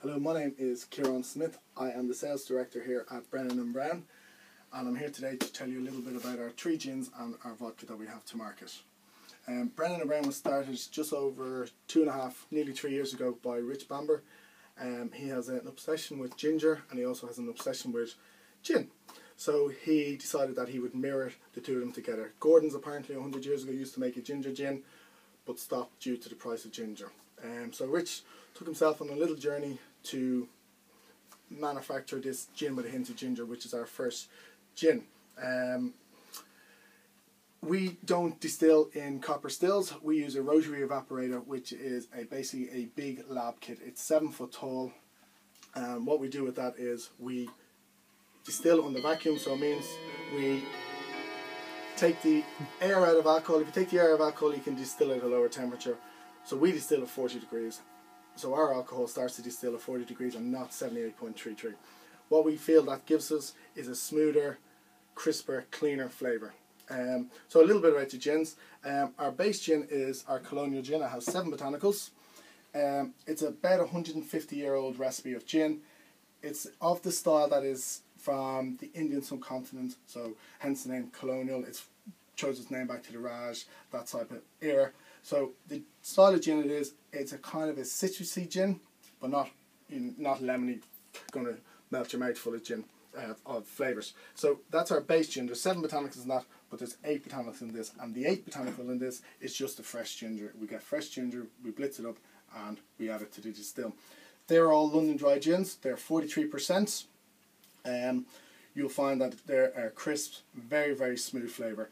Hello, my name is Ciaran Smyth. I am the sales director here at Brennen&Brown, and I'm here today to tell you a little bit about our 3 gins and our vodka that we have to market. Brennen&Brown was started just over 2.5, nearly 3 years ago by Rich Bamber. He has an obsession with ginger, and he also has an obsession with gin. So he decided that he would mirror the two of them together. Gordon's apparently 100 years ago used to make a ginger gin, but stopped due to the price of ginger. So Rich took himself on a little journey to manufacture this gin with a hint of ginger, which is our first gin. We don't distill in copper stills. We use a rotary evaporator, which is basically a big lab kit. It's 7 foot tall. What we do with that is we distill under vacuum, so it means we take the air out of alcohol. If you take the air out of alcohol, you can distill at a lower temperature. So we distill at 40 degrees. So our alcohol starts to distill at 40 degrees and not 78.33. What we feel that gives us is a smoother, crisper, cleaner flavour. So a little bit about the gins. Our base gin is our Colonial gin. It has 7 botanicals. It's about a 150-year-old recipe of gin. It's of the style that is from the Indian subcontinent, so hence the name Colonial. It's chose its name back to the Raj, that type of era. So the style of gin it's a kind of a citrusy gin, but not lemony, going to melt your mouth full of gin, of flavours. So that's our base gin. There's 7 botanicals in that, but there's 8 botanicals in this, and the 8th botanical in this is just the fresh ginger. We get fresh ginger, we blitz it up, and we add it to the distill. They're all London dry gins. They're 43%. You'll find that they're a crisp, very, very smooth flavour.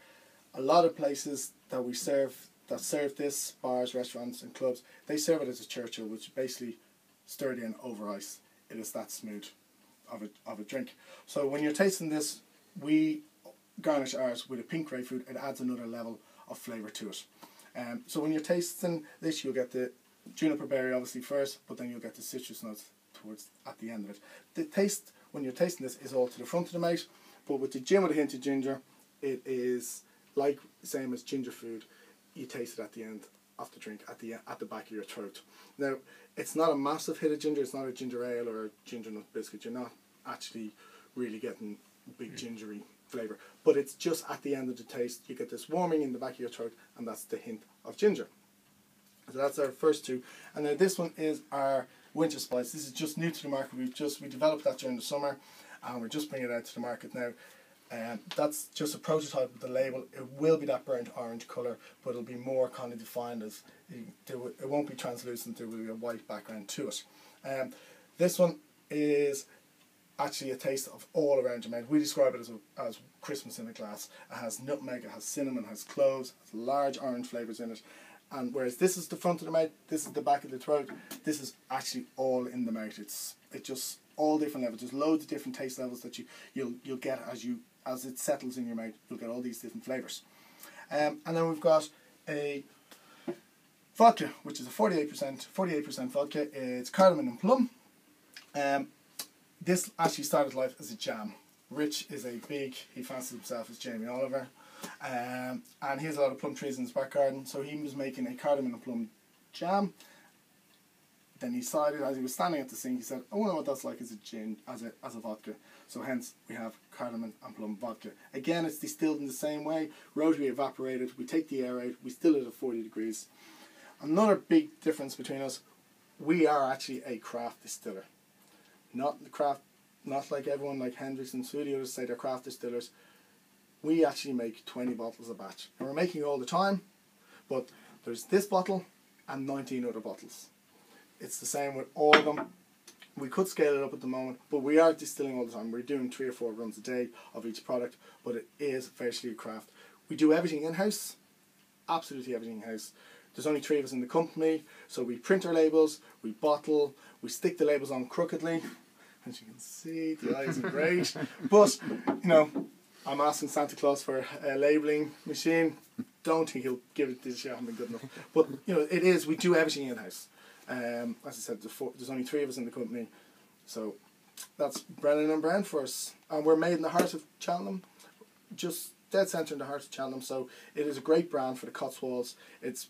A lot of places that we serve this, bars, restaurants and clubs, they serve it as a Churchill, which is basically stirred in over ice. It is that smooth of a drink. So when you're tasting this, we garnish ours with a pink grapefruit. It adds another level of flavour to it. So when you're tasting this, you'll get the juniper berry obviously first, but then you'll get the citrus notes at the end of it. The taste when you're tasting this is all to the front of the mouth, but with the gin with a hint of ginger, it is like the same as ginger food. You taste it at the end of the drink, at the back of your throat. Now, it's not a massive hit of ginger. It's not a ginger ale or a ginger nut biscuit. You're not actually really getting big gingery flavour, but it's just at the end of the taste. You get this warming in the back of your throat, and that's the hint of ginger. So that's our first 2, and now this one is our winter spice. This is just new to the market. We developed that during the summer, and we're just bringing it out to the market now. That's just a prototype of the label. It will be that burnt orange colour, but it'll be more kind of defined as it won't be translucent. There will be a white background to it. This one is actually a taste of all around your mouth. We describe it as Christmas in a glass. It has nutmeg, it has cinnamon, it has cloves, it has large orange flavours in it. And whereas this is the front of the mouth, this is the back of the throat, this is actually all in the mouth. It's just all different levels. There's loads of different taste levels that you'll get as it settles in your mouth. You'll get all these different flavours. And then we've got a vodka, which is a 48% vodka. It's Cardamom and Plum. This actually started life as a jam. Rich is he fancies himself as Jamie Oliver. And he has a lot of plum trees in his back garden, so he was making a cardamom and plum jam. Then he decided, as he was standing at the sink, he said, "I wonder what that's like as a gin, as a vodka." So hence we have cardamom and plum vodka. Again, it's distilled in the same way, rotary evaporated. We take the air out, we still it at 40 degrees. Another big difference between us: we are actually a craft distiller, not like everyone like Hendrix and Studios say they're craft distillers. We actually make 20 bottles a batch, and we're making all the time, but there's this bottle and 19 other bottles. It's the same with all of them. We could scale it up at the moment, but we are distilling all the time. We're doing 3 or 4 runs a day of each product, but it is virtually a craft. We do everything in-house, absolutely everything in-house. There's only 3 of us in the company, so we print our labels, we bottle, we stick the labels on crookedly. As you can see, the eyes are great, but I'm asking Santa Claus for a labelling machine. Don't think he'll give it this year. I haven't been good enough. But it is. We do everything in house. As I said, there's only 3 of us in the company, so that's Brennen&Brown for us. And we're made in the heart of Cheltenham, just dead centre in the heart of Cheltenham, so it is a great brand for the Cotswolds.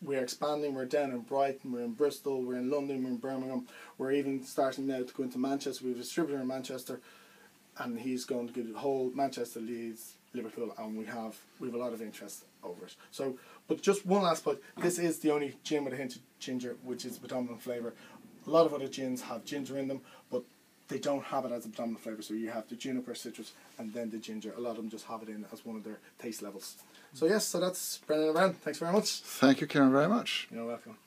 We're expanding, we're down in Brighton, we're in Bristol, we're in London, we're in Birmingham, we're even starting now to go into Manchester. We have a distributor in Manchester, and he's going to get the whole Manchester, Leeds, Liverpool, and we have a lot of interest over it. So, but just one last point, this is the only gin with a hint of ginger, which is the predominant flavour. A lot of other gins have ginger in them, but they don't have it as a predominant flavour, so you have the juniper, citrus, and then the ginger. A lot of them just have it in as one of their taste levels. So yes, so that's Brennen&Brown. Thanks very much. Thank you, Ciaran, very much. You're welcome.